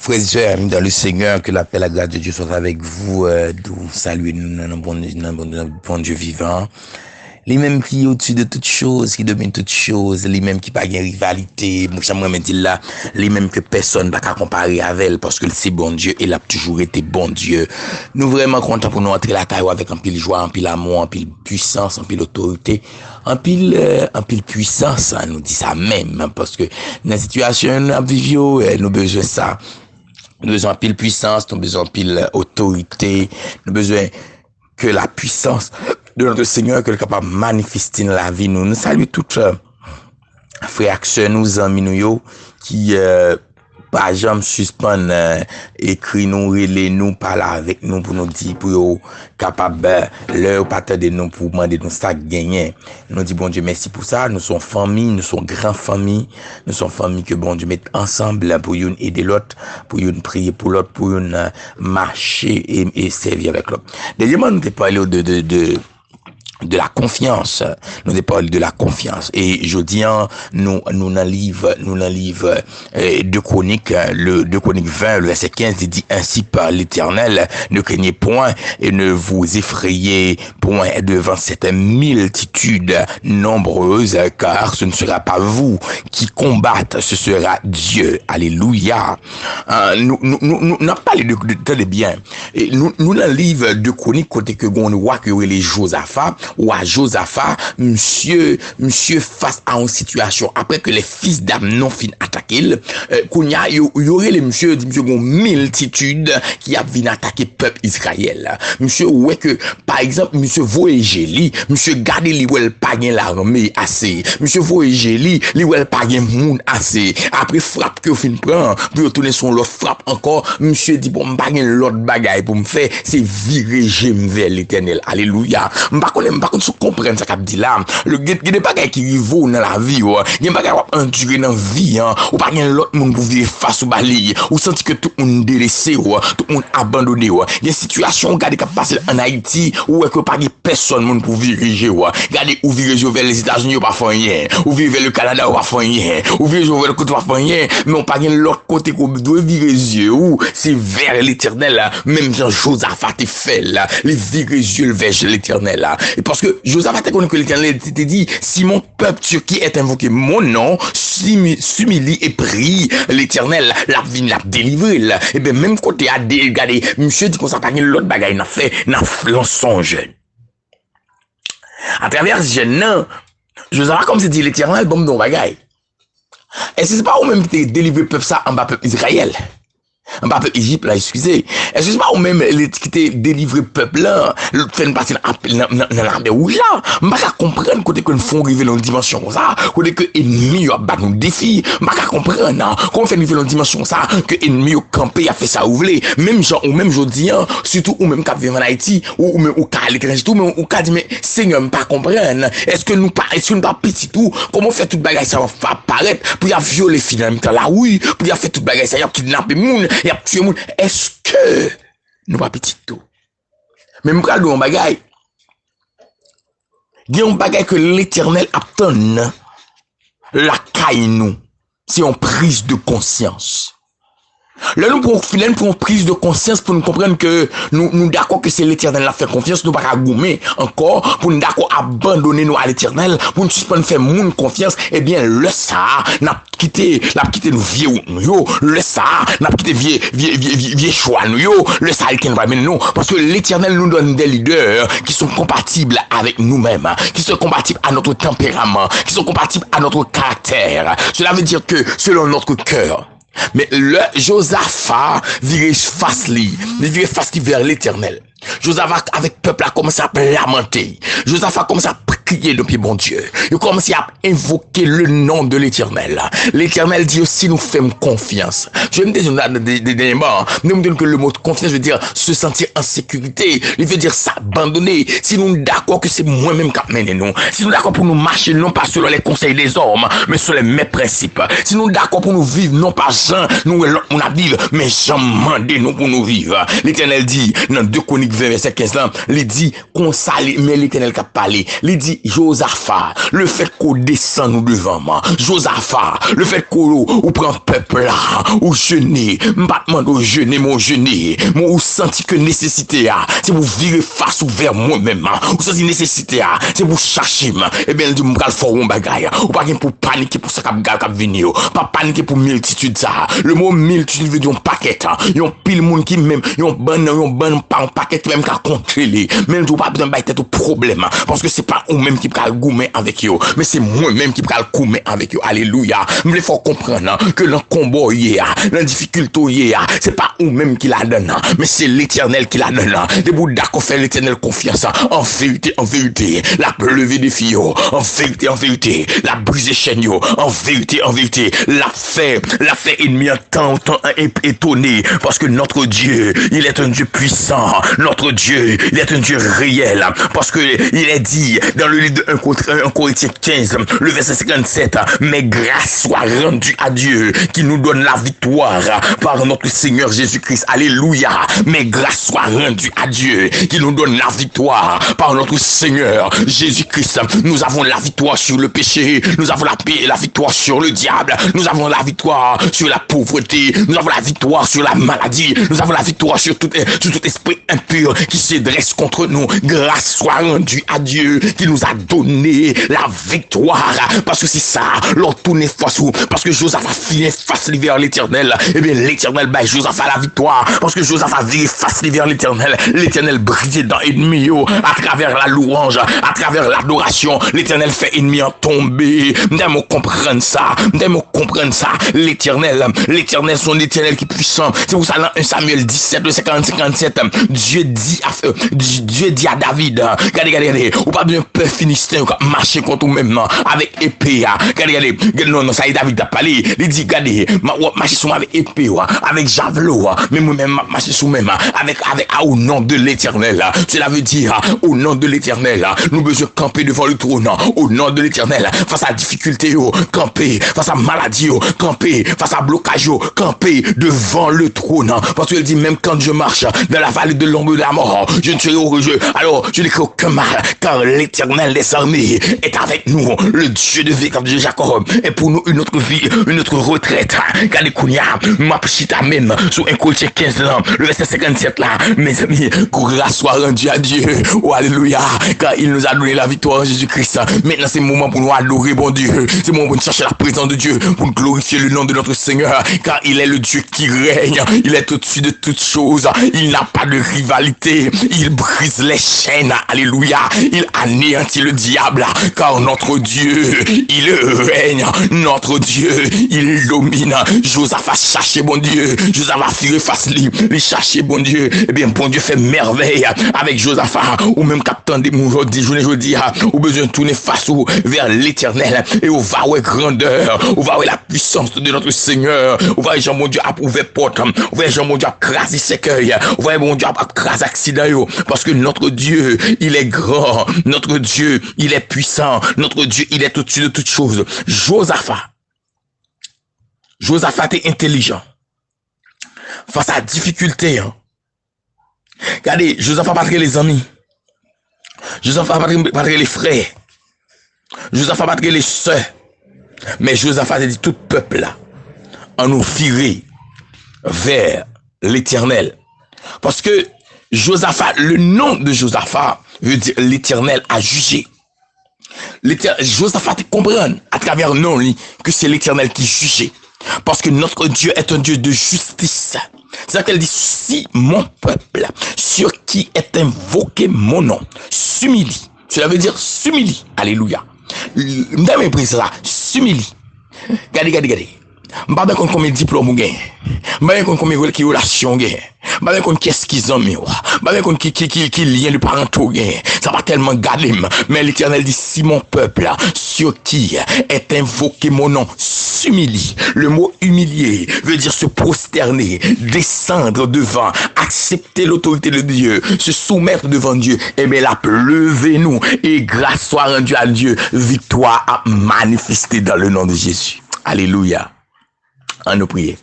Frères et sœurs, amis dans le Seigneur, que la paix et la grâce de Dieu soient avec vous. Nous saluons nous, bon Dieu vivant. Les mêmes qui au-dessus de toutes choses, qui dominent toutes choses, les mêmes qui pas de rivalité, moi j'aimerais me dire là, les mêmes que personne n'a qu'à comparer avec elle, parce que c'est bon Dieu, et il a toujours été bon Dieu. Nous vraiment contents pour nous entrer la caille avec un pile joie, un pile amour, un pile puissance, un pile autorité, un pile puissance, hein, nous dit ça même, hein, parce que dans la situation, nous vivons, nous besoin ça. Nous besoin pile puissance, nous besoin pile autorité, nous besoin que la puissance de notre Seigneur que le capable de manifester dans la vie. Nous saluons toutes frères et sœurs, nous amis nous qui pas jamais suspendre écrit nous relais nous parler avec nous pour nous dire pour capable leur partager nous pour demander nous ça gagner. Nous dit bon Dieu merci pour ça, nous sommes famille, nous sommes grand famille, nous sommes famille que bon Dieu met ensemble pour une aider l'autre, pour une prier pour l'autre, pour une marcher et servir avec l'autre. Deuxièmement, nous t'ai parlé de la confiance. Nous avons parlé de la confiance. Et je dis, nous dans livre 2 Chroniques, le 2 Chroniques 20, le verset 15, il dit ainsi par l'Éternel, ne craignez point et ne vous effrayez point devant cette multitude nombreuse, car ce ne sera pas vous qui combattez, ce sera Dieu. Alléluia. Nous n'avons pas de bien. Et nous dans le livre 2 Chroniques, côté que on voit que les Josaphat, ou à Josaphat, monsieur face à une situation après que les fils d'Amnon fin attaquer, qu'on y aurait les monsieur gon multitude qui a venu attaquer peuple Israël. Monsieur ouais que par exemple monsieur voyageli, monsieur garder li wel pas gen l'armée assez. Monsieur voyageli, li wel pas gen moun assez. Après frappe que fin prend, puis retourner son l'autre frappe encore, monsieur dit bon pas gen l'autre bagaille pour me faire, c'est virer j'aime vers l'Éternel. Alléluia. Par contre, si vous comprenez ça qu'a dit là, il y a des bagages qui arrivent dans la vie, il y a des bagages qui vont endurer dans la vie, ou pas l'autre monde pour vivre face au bali, ou sentir que tout le monde délaissé, tout le monde abandonné, il y a des situations, regardez, qui passent en Haïti, où il n'y a pas personne pour diriger, regardez, ou diriger vers les États-Unis, ou pas faire rien, ou vivre vers le Canada, ou pas faire rien, ou vivre vers le côté, ou pas faire rien, mais on pas l'autre côté qu'on doit virer ou c'est vers l'Éternel, même Jean Josaphat est fait là, les virer yeux vers l'Éternel là. Et parce que Josaphat a connu que l'Éternel t'était dit, si mon peuple sur qui est invoqué mon nom, s'humilie et prie l'Éternel, la vie l'a délivré là. Et bien, même côté à regarder, monsieur dit qu'on s'en pas l'autre bagaille, n'a fait mensonge. À travers ce jeune, Josaphat, comme c'est dit l'Éternel, bon, non bagaille. Et c'est pas ou même qui délivré peuple ça en bas peuple Israël. Un peuple Égypte là, excusez. Est-ce que c'est pas ou même qui t'est délivré peuple là, fait une partie dans l'armée rouge là. On pas comprendre côté que nous font arriver dans une dimension comme ça, côté que ennemi a battu nos défis. On pas comprendre non. Comment fait arriver dans une dimension ça que ennemi au campé a fait ça ouvler. Même gens ou même jodi surtout ou même cap vivre en Haïti ou même ou cas l'étranger tout mais ou cas dit mais Seigneur me pas comprendre. Est-ce que nous pas petit tout comment faire toute bagaille ça va apparaître pour y violer finalement la rue, pour y faire toute bagaille ça y a kidnapper moun. Y a tué moun. Est-ce que nous pas petit tout? Même quand nous on bagaille, il y a un bagaille que l'Éternel attend la caille nous. C'est une prise de conscience. Là, nous pour une prise de conscience pour nous comprendre que nous d'accord que c'est l'Éternel qui a fait confiance, nous pas gommer encore, pour nous d'accord abandonner nous à l'Éternel, pour nous suspendre faire moun confiance, eh bien, le ça, n'a quitté nous vieux nous, le ça, n'a quitté vieux choix nous, le ça, il va mener nous, parce que l'Éternel nous donne des leaders qui sont compatibles avec nous-mêmes, qui sont compatibles à notre tempérament, qui sont compatibles à notre caractère. Cela veut dire que selon notre cœur. Mais le Josaphat virait face vers l'Éternel. Josaphat avec peuple a commencé à lamenter. Josaphat a commencé à crier depuis bon Dieu. Il a commencé à invoquer le nom de l'Éternel. L'Éternel dit aussi nous faisons confiance. Je me dis des mots, nous me donne que le mot confiance veut dire se sentir en sécurité. Il veut dire s'abandonner. Si nous sommes d'accord que c'est moi-même qui mène nous. Si nous sommes d'accord pour nous marcher non pas selon les conseils des hommes, mais selon mes principes. Si nous sommes d'accord pour nous vivre non pas Jean, nous on a vivre, mais Jean mandé nous pour nous vivre. L'Éternel dit dans 2 Chroniques 20 verset 15 là, il dit qu'on s'allie, mais l'Éternel qui a parlé. Il dit Josaphat, le fait qu'on descend nous devant moi, Josaphat, le fait qu'on prend peuple là, ou jeûner, m'battement au jeûner, mon jeûner, mon ou senti que nécessité a, c'est vous virer face ou vers moi-même, ou senti nécessité a, c'est vous chercher, et bien, dit m'gal fort un bagay, ou pas pour paniquer pour ça cap venir, pas paniquer pour multitude ça, le mot multitude veut dire un paquet, yon pile moun qui même, yon ban pas un paquet même qu'à contrôler, même tout pas besoin de problème, parce que c'est pas ou même qui pral goumer avec yo, mais c'est moi-même qui pral goumer avec yo. Alléluia. Mais il faut comprendre que le combat la difficulté c'est pas ou même qui la donne, mais c'est l'Éternel qui la donne. Debout d'accord faire l'Éternel confiance. En vérité, la lever des filles, en vérité, la briser chaîne, en vérité, la fait ennemi en temps étonné, parce que notre Dieu, il est un Dieu puissant, notre Dieu, il est un Dieu réel, parce que il est dit dans le livre de 1 Corinthiens 15, le verset 57, mais grâce soit rendue à Dieu qui nous donne la victoire par notre Seigneur Jésus-Christ. Alléluia. Mais grâce soit rendue à Dieu qui nous donne la victoire par notre Seigneur Jésus-Christ. Nous avons la victoire sur le péché, nous avons la victoire sur le diable, nous avons la victoire sur la pauvreté, nous avons la victoire sur la maladie, nous avons la victoire sur tout esprit impur qui se dresse contre nous. Grâce soit rendue à Dieu qui nous a donné la victoire, parce que c'est ça, l'on tourne face où, parce que Josaphat finit face vers l'Éternel, et bien l'Éternel bat Josaphat la victoire, parce que Josaphat vire face vers l'Éternel brille dans l'ennemi, à travers la louange, à travers l'adoration, l'Éternel fait ennemi en tomber. Nous comprendre ça, l'Éternel son Éternel qui est puissant. C'est pour ça dans 1 Samuel 17, le 57, Dieu dit à David, regardez, ou pas bien peur philistin, marcher contre nous-mêmes, avec épée, regardez, non, ça y est, David a parlé, il dit, regardez, marcher sur moi avec épée, avec javelot, mais moi-même, marcher sur moi-même, avec, au nom de l'Éternel, cela veut dire, au nom de l'Éternel, nous besoin camper devant le trône, au nom de l'Éternel, face à la difficulté, camper, face à la maladie, camper, face à blocage, camper devant le trône, parce qu'il dit, même quand je marche dans la vallée de l'ombre de la mort, je ne serai heureux, alors je n'ai aucun mal, car l'Éternel des armées est avec nous, le Dieu de vie, comme Dieu Jacob, et pour nous une autre vie, une autre retraite. Car les Kounia, ma chita même, sur 1 Corinthiens 15 là, le verset 57 là, mes amis, grâce soit rendue à Dieu, oh alléluia, car il nous a donné la victoire en Jésus-Christ. Maintenant c'est le moment pour nous adorer bon Dieu, c'est le moment pour nous chercher la présence de Dieu, pour glorifier le nom de notre Seigneur, car il est le Dieu qui règne, il est au-dessus de toutes choses, il n'a pas de rivalité, il brise les chaînes, alléluia, il anéantit le diable, car notre Dieu, il règne, notre Dieu, il domine. Josaphat cherchait bon Dieu, Josaphat firé face lui, il cherchait bon Dieu, et bien bon Dieu fait merveille avec Josaphat, ou même captain des mots aujourd'hui, jeudi, ou besoin de tourner face vers l'Éternel, et on va voir grandeur, on va voir la puissance de notre Seigneur, on va voir Jean mon Dieu à ouvrir porte, on va voir Jean mon Dieu à craser cercueil, on va voir mon Dieu à craser accident, parce que notre Dieu, il est grand, notre Dieu, il est puissant, notre Dieu, il est au-dessus de toutes choses. Josaphat est intelligent. Face à la difficulté, regardez, Josaphat pas les amis. Josaphat pas les frères. Josaphat pas les sœurs. Mais Josaphat a dit tout peuple là, en nous virer vers l'Éternel. Parce que Josaphat, le nom de Josaphat veut dire l'Éternel a jugé. Josaphat comprend à travers le nom que c'est l'Éternel qui jugeait. Parce que notre Dieu est un Dieu de justice. C'est-à-dire qu'elle dit, si mon peuple, sur qui est invoqué mon nom, s'humilie. Cela veut dire s'humilie. Alléluia. M'dame pris ça, s'humilie. Regardez. M'pas bien combien de diplômes ou gain. M'pas bien combien de relations gain. M'pas bien qu'est-ce qu'ils ont mis. M'pas bien qui lien de parentaux gain. Ça va tellement garder. Mais l'Éternel dit, si mon peuple, sur qui est invoqué mon nom, s'humilie. Le mot humilier veut dire se prosterner, descendre devant, accepter l'autorité de Dieu, se soumettre devant Dieu. Eh bien là, levez-nous et grâce soit rendue à Dieu, victoire à manifester dans le nom de Jésus. Alléluia. En nous prier.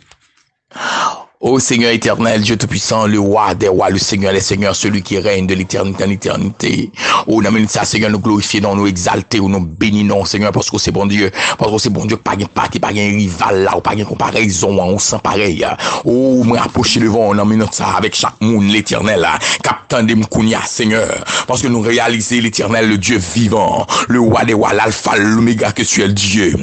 Ô Seigneur éternel, Dieu Tout-Puissant, le roi des rois, le Seigneur des seigneurs, celui qui règne de l'éternité en éternité. Oh, dans le ça, Seigneur, nous glorifions, nous exaltons, nous bénissons, Seigneur, parce que c'est bon Dieu, parce que c'est bon Dieu, pas de parti, pas de rival là, ou pas de comparaison, on sent pareil. Oh, moi, approcher devant, dans minute ça, avec chaque monde, l'éternel, captain de Mkounia, Seigneur, parce que nous réalisons l'éternel, le Dieu vivant, le roi des rois, l'alpha, l'oméga, que tu es le Dieu.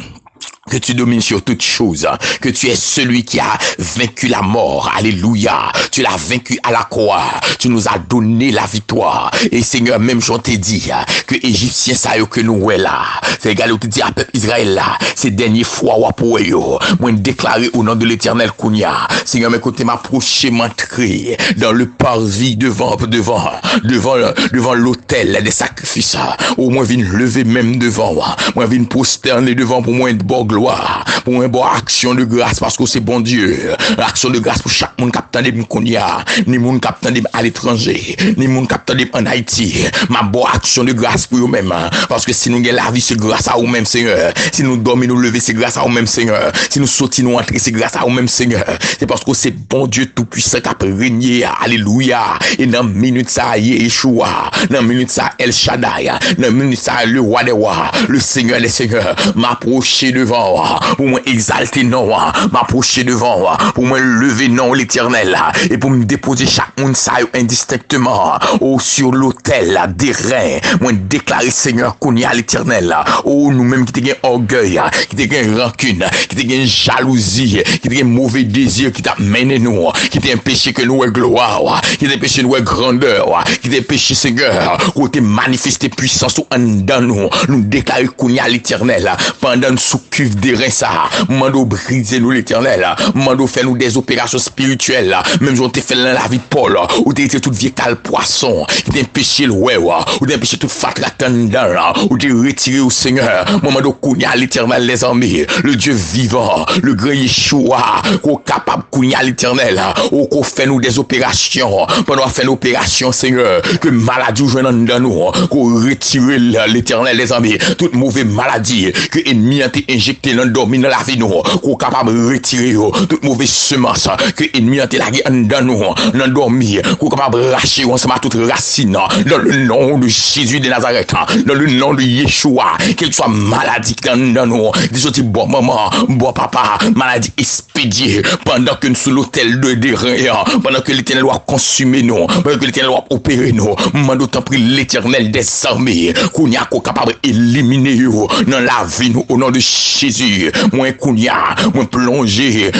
Que tu domines sur toutes choses, que tu es celui qui a vaincu la mort, alléluia, tu l'as vaincu à la croix, tu nous as donné la victoire, et Seigneur, même j'en t'ai dit, que Égyptiens ça que nous est là, c'est égal, tu dis à peuple Israël là, ces derniers fois, pour eux, moi déclaré au nom de l'éternel Kounia, Seigneur, mes côtés m'approcher, m'entrer dans le parvis devant l'autel des sacrifices, au moins vine lever même devant, moi vine prosterner devant pour moi une bonne gloire, pour une bonne action de grâce, parce que c'est bon Dieu, action de grâce pour chaque monde captant des Mkounia, ni monde captant des à l'étranger, ni monde captant des en Haïti, ma bonne action de grâce pour eux-mêmes, parce que si nous gagnons la vie, c'est grâce à eux-mêmes, Seigneur, si nous dormons, nous lever, c'est grâce à eux-mêmes, Seigneur, si nous sautons, nous entrer, c'est grâce à eux-mêmes, Seigneur, c'est parce que c'est bon Dieu tout-puissant qui a régné, alléluia, et dans minute ça, Yeshua, dans minute ça, El Shaddai, dans minute ça, le roi des rois, le Seigneur des seigneurs, m'approcher devant, pour moi exalter non, m'approcher devant, pour moi lever non l'éternel, et pour me déposer chaque monde ça indistinctement, sur l'autel des reins, moi déclarer Seigneur qu'on y a l'éternel, nous-mêmes qui t'ai orgueil, qui t'ai rancune, qui t'ai jalousie, qui t'ai mauvais désir, qui t'a mené nous, qui t'ai péché que nous est gloire, qui t'ai péché nous est grandeur, qui t'ai péché Seigneur, où t'es manifesté puissance dans nous déclarer qu'on y a l'éternel, pendant nous sous cuve des reins ça, mando briser nous l'éternel, mando faire nous des opérations spirituelles, même si on t'ai fait dans la vie de Paul, où t'es été tout vieux cal poisson, qui t'es péché le ouais, où t'es péché tout fat la tendance, où t'es retiré au Seigneur, mando kounya l'éternel les armées, le Dieu vivant, le grand Yeshua, qu'on capable kounya l'éternel, où qu'on fait nous des opérations, pendant faire l'opération Seigneur, que maladie joigne dans nous, qu'on retire l'éternel les armées, toute mauvaise maladie, que ennemi a été injecté dans dormir dans la vie nous, qu'on capable de retirer toute mauvaise semence, que ennemi a été lagué dans nous, dans dormir, qu'on capable de racher ensemble toute racine, dans le nom de Jésus de Nazareth, dans le nom de Yeshua, quelle soit maladie dans nous, des sorties bon maman, bon papa, maladie expédiée, pendant que nous sous l'hôtel de derrière, pendant que l'éternel doit consumer nous, pendant que l'éternel doit opérer nous, d'autant pris l'éternel des armées, qu'on y a capable d'éliminer dans la vie nous, au nom de Jésus, moi kounya, moi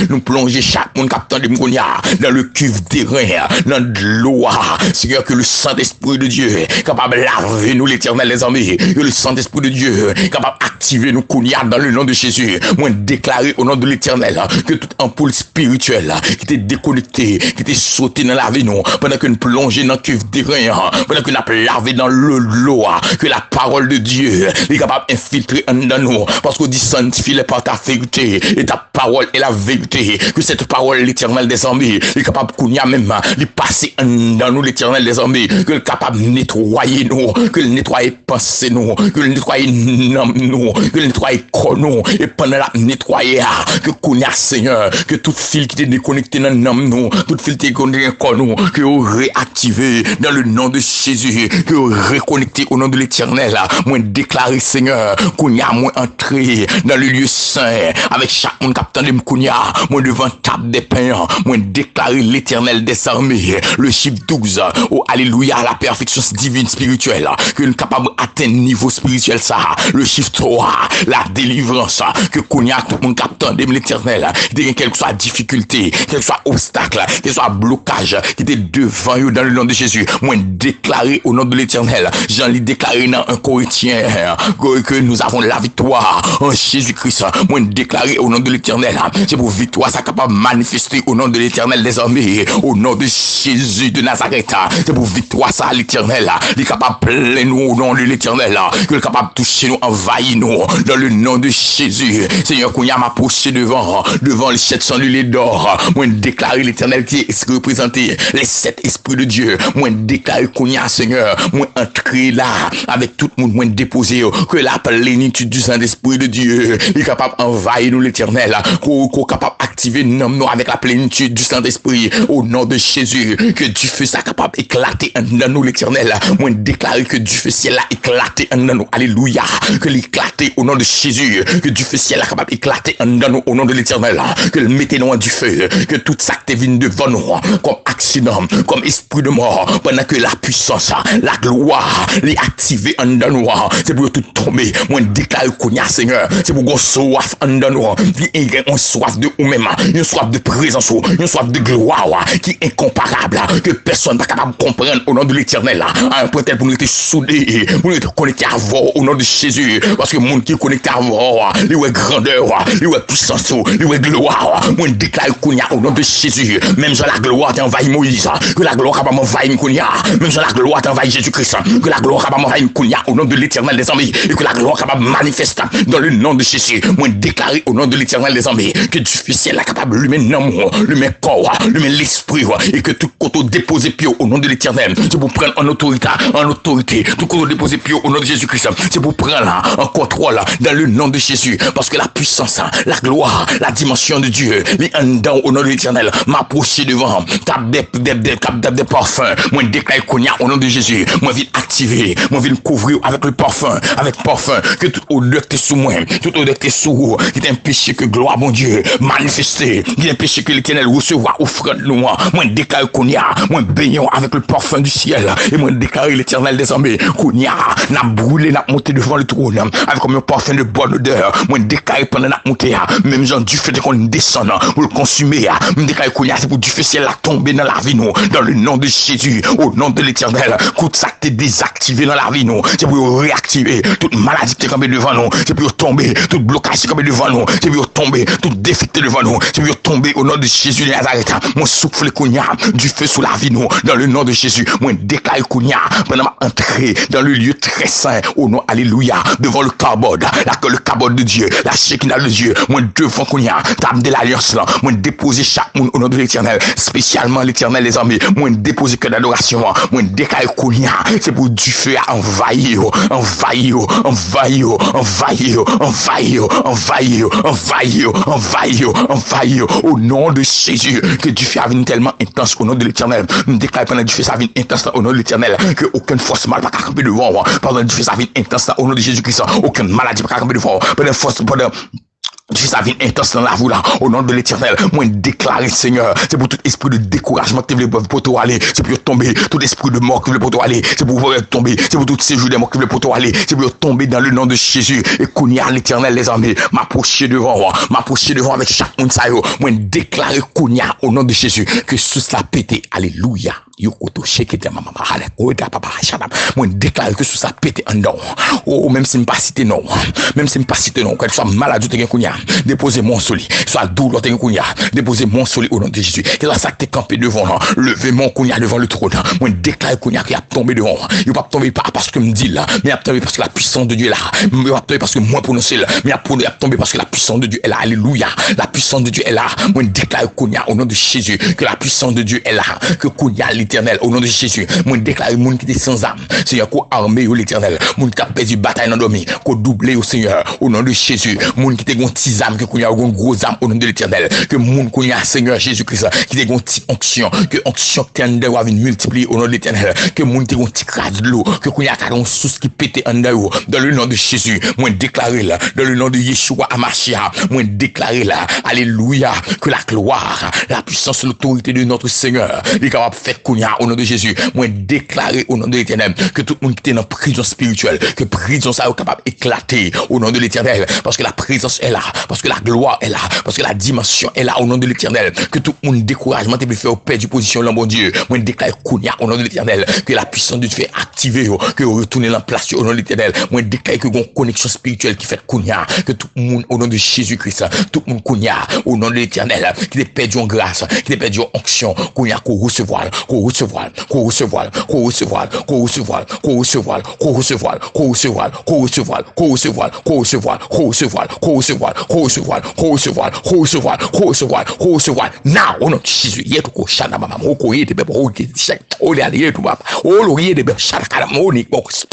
nous plonger chaque monde captant de kounya dans le cuve des reins, dans de l'eau, Seigneur, que le Saint-Esprit de Dieu est capable de laver nous l'éternel les armées, que le Saint-Esprit de Dieu est capable d'activer nous kounya dans le nom de Jésus, moi déclarer au nom de l'éternel que toute ampoule spirituelle qui était déconnectée, qui était sautée dans la vie nous, pendant que nous plongeons dans le cuve des reins, pendant que nous avons lavé dans l'eau, que la parole de Dieu est capable d'infiltrer dans nous, parce qu'on dit sanctifie par ta vérité, et ta parole est la vérité, que cette parole l'éternel des armées est capable qu'on y a même de passer dans nous l'éternel des armées, que le capable de nettoyer nous, que le nettoyer penser nous, que le nettoyer nous, que le nettoyer corps nous, et pendant la nettoyer que qu'on y a Seigneur, que toute fil qui était déconnecté dans nous, toute fil qui était connecté corps nous, que vous réactiver dans le nom de Jésus, que vous reconnecter au nom de l'éternel, moi déclarer Seigneur qu'on y a moins entré dans le lieu saint avec chaque monde captant de Mkounia, moi devant table des pains, moi déclarer l'éternel des armées, le chiffre 12, oh alléluia, la perfection divine spirituelle, que nous capable d'atteindre niveau spirituel ça, le chiffre 3, la délivrance, que Kounia tout le monde captant de l'éternel, quelle que soit difficulté, quel que soit obstacle, quel que soit blocage, qui était devant eux dans le nom de Jésus, moi déclarer au nom de l'éternel, j'en ai déclaré dans un Corinthien, que nous avons la victoire en Jésus-Christ, moi déclaré au nom de l'éternel, c'est pour victoire ça capable de manifester au nom de l'éternel des armées, au nom de Jésus de Nazareth, c'est pour victoire ça l'éternel, il est capable de plein nous au nom de l'éternel, que est capable de toucher nous, envahir nous, dans le nom de Jésus, Seigneur, qu'on y a m'approché devant les 700 lulés d'or, moi déclarer l'éternel qui est représenté, les 7 esprits de Dieu, moi déclarer qu'on y a Seigneur, moi entrer entrer là, avec tout le monde, moins déposé, que la plénitude du Saint-Esprit de Dieu est capable d'envahir nous l'éternel, qu'on capable d'activer nous avec la plénitude du Saint-Esprit, au nom de Jésus, que du feu ça capable d'éclater dans nous l'éternel, moins déclarer que du feu ciel là éclater dans nous, alléluia, que l'éclater au nom de Jésus, que du feu ciel là capable d'éclater dans nous au nom de l'éternel, que le mettez-nous du feu, que tout ça qui vient devant nous, comme accident, comme esprit de mort, pendant que la puissance, la gloire, les activer en nous, c'est pour tout tomber, moins déclarer qu'on y a Seigneur, c'est pour qu'on soif en nous, une soif de ou même, une soif de présence, une soif de gloire, qui est incomparable, que personne n'est capable de comprendre au nom de l'éternel, à un point tel pour nous être soudés, pour nous être connectés à vous au nom de Jésus, parce que le monde qui est connecté à vous, il y a grandeur, il y a puissance, il y a gloire, moins déclarer qu'on y a au nom de Jésus, même sur la gloire t'envahit Moïse, que la gloire va m'envahir Kounia, même sur la gloire t'envahit Jésus-Christ, que la gloire va m'envahir Kounia au nom de l'éternel des armées, et que la gloire va manifester dans le nom de Jésus, moi déclarer au nom de l'éternel des armées, que du ciel est capable de lui mettre l'amour, lui mettre corps, lui mettre l'esprit, et que tout côté déposé pied au nom de l'éternel, c'est pour prendre en autorité, tout côté déposé pied au nom de Jésus-Christ, c'est pour prendre en contrôle dans le nom de Jésus, parce que la puissance, la gloire, la dimension de Dieu, les en dedans au nom de l'éternel, m'approcher devant, tape des parfums, moi déclare qu'on y a au nom de Jésus, moi viens activer, moi viens couvrir avec le parfum, que toute odeur qui est sous moi, toute odeur qui est sous vous, qui est un péché que gloire mon Dieu, manifester, qui est un péché que l'éternel recevra, offrande nous, moi déclare qu'on y a, moi baignons avec le parfum du ciel, et moi déclare l'éternel des armées, qu'on y a, n'a brûlé, n'a monté devant le trône, avec comme un parfum de bonne odeur, moi déclare pendant la montée, même genre du fait qu'on descend, pour le consumer, me déclare qu'on y a, c'est pour du fait ciel la tomber dans la vie nous, dans le nom de Jésus, au nom de l'éternel, toute ça qui est désactivé dans la vie nous, c'est pour réactiver toute maladie qui est tombée devant nous, c'est pour tomber, tout blocage qui est tombé devant nous, c'est pour tomber, tout défecté devant nous, c'est pour tomber au nom de Jésus de Nazareth, mon souffle qu'on y a, du feu sous la vie nous, dans le nom de Jésus, moi déclare qu'on y a, pendant ma entrée dans le lieu très saint, au nom, alléluia, devant le carbone, le carbone de Dieu, la Shekinah de Dieu, moi devant qu'on y a, table de l'alliance là, moi déposer chaque monde au nom de l'éternel, spécialement l'éternel des armées, moi déposer que d'adoration, moi déclare qu'on y a, c'est pour du feu à envahir, au nom de Jésus, que du feu vienne tellement intense au nom de l'éternel, nous déclare pendant du feu ça vienne intense au nom de l'éternel, que aucune force mal va camper devant, pendant du feu ça vienne intense au nom de Jésus-Christ, aucune maladie va camper devant, pendant force, pendant ça vient intense dans la vous là, au nom de l'éternel, moi déclarer Seigneur, c'est pour tout esprit de découragement qui veut pour toi aller, c'est pour tomber, tout esprit de mort qui veut pour toi aller, c'est pour tomber, c'est pour tout séjour des morts qui veut pour toi aller, c'est pour tomber dans le nom de Jésus, et qu'on y a l'éternel les armées, m'approcher devant avec chaque monde ça yo, moi déclarer qu'on y a au nom de Jésus, que sous ça pété, alléluia. Moi déclare que sous ça pété en dedans. Oh, même si je ne pas cité non, qu'elle soit malade, déposez mon soli, soit douleur, déposez mon soli au nom de Jésus. Que ça t'est campé devant, levez mon cognac devant le trône. Moi déclare cognac qui a tombé devant. Il ne va pas tomber pas parce que me dit là, mais il va tomber parce que la puissance de Dieu est là. Il ne va pas tomber parce que moi prononcer là, mais il va tomber parce que la puissance de Dieu est là. Alléluia. La puissance de Dieu est là. Moi déclare cognac au nom de Jésus que la puissance de Dieu est là, que cognac l'éternel au nom de Jésus. Moi déclare monde qui est sans âme, Seigneur, qu'on armé au l'éternel, monde qui a perdu bataille dans dormi, qu'on doublé au Seigneur au nom de Jésus. Monde qui te gon petits âmes, que qu'on y a gon gros âme au nom de l'éternel, que monde qu'on y a Seigneur Jésus-Christ qui te gon petite onction, que onction tende va venir multiplier au nom de l'éternel, que monde te gon petit crade de l'eau, que qu'on y a une source qui pète en dedans dans le nom de Jésus. Moi déclarer là dans le nom de Yeshua Amashia, moi déclarer là alléluia que la gloire, la puissance, l'autorité de notre Seigneur est capable de faire qu'on y a au nom de Jésus. Moi déclarer au nom de l'éternel que tout le monde qui est dans prison spirituelle, que prison ça est capable d'éclater au nom de l'éternel, parce que la présence est là, parce que la gloire est là, parce que la dimension est là au nom de l'éternel, que tout le monde découragement te fait au père du position là mon Dieu. Moi déclare qu'on y a au nom de l'éternel que la puissance de Dieu fait activer, que retourner en place au nom de l'éternel. Moi déclare que une connexion spirituelle qui fait qu'on y a, que tout le monde au nom de Jésus-Christ, tout le monde qu'on y a au nom de l'éternel, qui est perdu en grâce, qui est perdu en onction, qu'on y a qu'on recevoir qu'on recevoir, qu'on recevoir, qu'on recevoir, qu'on recevoir, qu'on recevoir, qu'on recevoir, qu'on recevoir, qu'on recevoir, qu'on recevoir, qu'on recevoir, qu'on recevoir, qu'on recevoir, qu'on recevoir, qu'on recevoir, qu'on recevoir, qu'on recevoir, qu'on recevoir. Now, on a Jésus, yet ko shana mama, ko yete be ko shek, o le aller tout papa. O lo yete be shana kalamoni,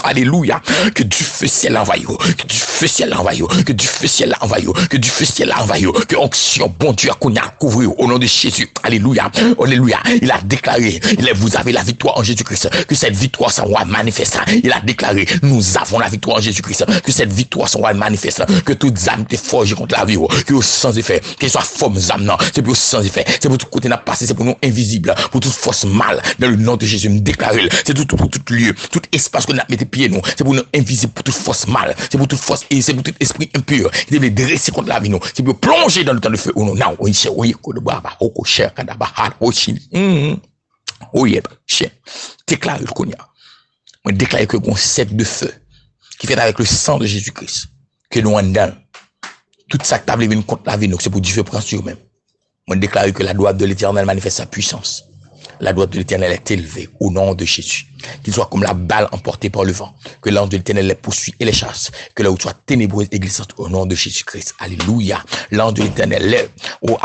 alléluia. Que du feu ciel envahi, que du feu ciel envahi, que du feu ciel envahi, que du feu ciel envahi, que onction bon Dieu a couvrir au nom de Jésus. Alléluia. Alléluia. Il a déclaré, vous avez la victoire en Jésus-Christ, que cette victoire sera manifeste. Il a déclaré, nous avons la victoire en Jésus-Christ, que cette victoire sera manifeste, que toutes âmes te forgent contre la vie, que sans effet, qu'elles soient formes âmes, c'est pour sans effet, c'est pour tout côté n'a passé, c'est pour nous invisible, pour toute force mal, dans le nom de Jésus, me déclarer, c'est tout lieu, tout espace que nous mettons pieds nous, c'est pour nous invisible, pour toute force mal, c'est pour toute force, et c'est pour tout esprit impur, qui devait dresser contre la vie nous, c'est pour plonger dans le temps de feu, non, non, oui, c'est oui, que le baba, au cher, kadaba, au chine, oui, cher, déclare le konya, moi déclare que qu'on sec de feu, qui fait avec le sang de Jésus-Christ, que nous en dans, toute sa table vient contre la vie nous, c'est pour Dieu prendre sur même. Moi déclare que la droite de l'Éternel manifeste sa puissance. La droite de l'Éternel est élevée au nom de Jésus. Qu'il soit comme la balle emportée par le vent. Que l'ange de l'Éternel les poursuit et les chasse. Que là où soit ténébreuse et glissante au nom de Jésus-Christ. Alléluia. L'ange de l'Éternel lève au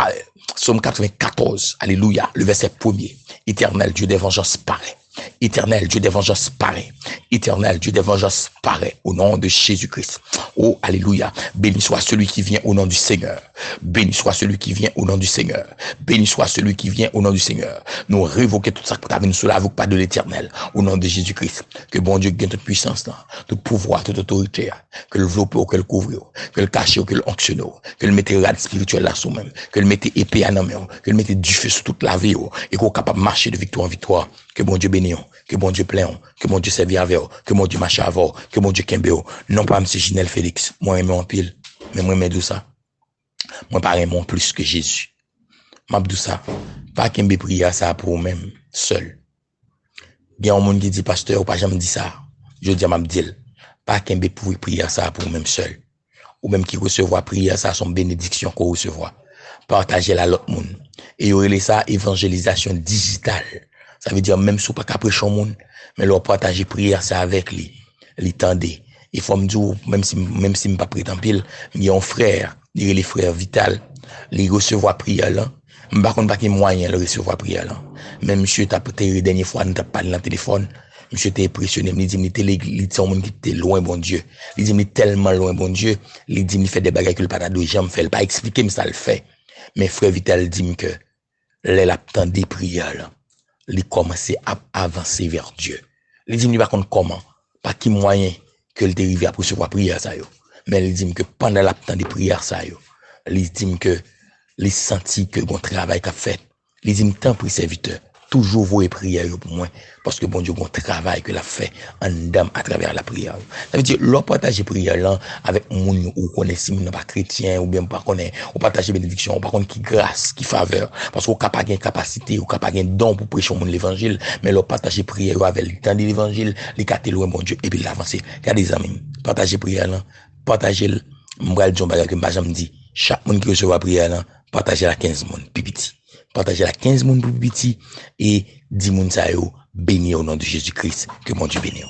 Psaume 94. Alléluia. Le verset 1er. Éternel Dieu des vengeances paraît. Éternel Dieu des vengeances paraît. Éternel Dieu des vengeances paraît au nom de Jésus-Christ. Oh, alléluia. Béni soit celui qui vient au nom du Seigneur. Béni soit celui qui vient au nom du Seigneur. Béni soit celui qui vient au nom du Seigneur. Nous révoquons tout ça pour t'amener sous la pas de l'Éternel. Au nom de Jésus-Christ. Que bon Dieu gagne toute puissance, tout pouvoir, toute autorité. Que le vlopé, que le couvre, que le cache, que le onctionne, que le mette rade spirituel là sous même. Que le mette épée à la main, que le mette du feu sur toute la vie, et qu'on est capable de marcher de victoire en victoire. Que bon Dieu bénisse, que bon Dieu plaît, que bon Dieu serve avec, que bon Dieu marche avec, que bon Dieu kembe. Non pas M. Ginel Félix, moi aimé en pile, mais moi aimé tout ça. Moi pas aimé plus que Jésus. M'abdou ça, pas kembe prière ça pour même seul. Bien un monde qui dit pasteur ou pas jamais dit ça. Je dis à m'abdil, pas kembe pour prière ça pour même seul. Ou même qui recevoir prière ça son bénédiction qu'on recevoir. Partager la l'autre monde. Et y aurait ça évangélisation digitale. Ça veut dire même si pas qu'après son monde, mais leur partager prière ça avec lui, tendez. Il faut me dire même si me pas prétend pile, il y a un frère, il est les frères Vital, il recevoir prière là. M'pas contre pas qu'il moyen de recevoir prière là. Même monsieur t'a peut-être dernière fois nous t'a parlé dans le téléphone, monsieur t'es impressionné, il dit il c'est un monde qui était loin bon Dieu. Il dit tellement loin bon Dieu, il dit il fait des bagages que le pas de jamais fait, pas expliquer mais ça le fait. Mais frère Vital dit que les l'attendait prière là. Il commence à avancer vers Dieu. Il dit, par contre, comment? Pas qui moyen que le dérivé à recevoir prière ça yo. Mais il dit que pendant la temps de prière ça yo, il dit que il senti que bon travail qu'a fait. Il dit tant pour serviteur, toujours vouer prière pour moi parce que bon Dieu bon travail que l'a fait en dame à travers la prière. Ça veut dire leur partager prière là avec moun ou connaît si moun pas chrétien ou bien pas connaît, ou partager bénédiction, ou par contre qui grâce, qui faveur parce qu'on capable gain capacité ou capable gain don pour prêcher moun l'évangile, mais leur partager prière avec le temps de l'évangile, les cater loin bon Dieu et puis l'avancer. Regardez les amis, partager prière là, partager m'bral John bagay que m'a jamais dit, chaque monde qui reçoit prière là, partager la 15 moun pipiti. Partagez la 15 moun pour petit et 10 moun sa yo béni au nom de Jésus-Christ. Que mon Dieu bénisse.